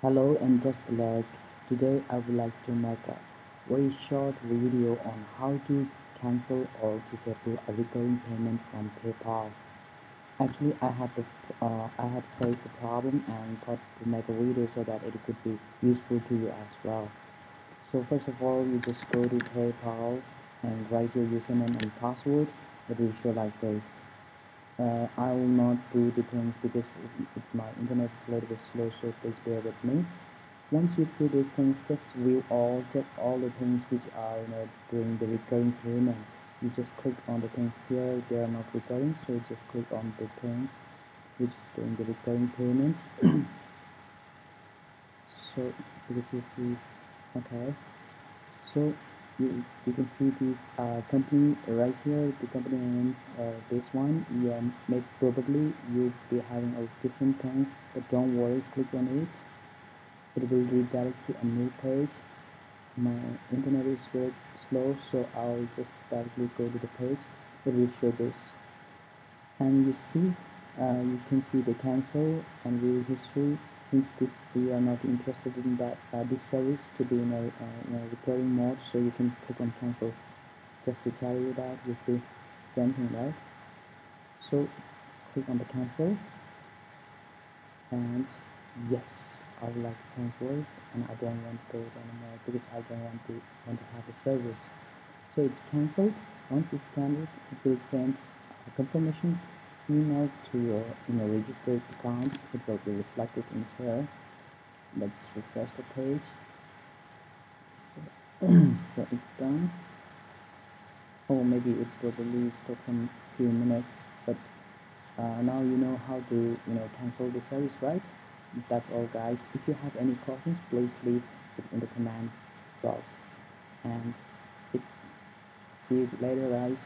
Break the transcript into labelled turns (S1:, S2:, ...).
S1: Hello and just like today I would like to make a very short video on how to cancel or disable a recurring payment from PayPal. Actually I had faced a problem and thought to make a video so that it could be useful to you as well. So first of all you just go to PayPal and write your username and password. It will show like this. I will not do the things because my internet is a little bit slow, so please bear with me. Once you see these things, just view all, check all the things which are doing the recurring payment. You just click on the things here, they are not recurring, so you just click on the thing which is doing the recurring payment. So this is the okay. So you can see this company right here. The company names this one. Yeah, may probably you'll be having a different thing, but don't worry. Click on it. It will redirect to a new page. My internet is very slow, so I'll just directly go to the page. It will show this, and you can see the cancel and view history. Since this we are not interested in that this service to be in a recurring mode, so you can click on cancel. Just to tell you that you see same thing, right? So click on the cancel, and yes, I would like to cancel it, and I don't want to do it anymore because I don't want to have a service. So it's cancelled. Once it's cancelled, it will send a confirmation email to your registered account. It will be reflected in here. Let's refresh the page. So it's done. Or maybe it probably took some few minutes, but now you know how to cancel the service, right? That's all, guys. If you have any questions, please leave it in the comment box. And see you later, guys.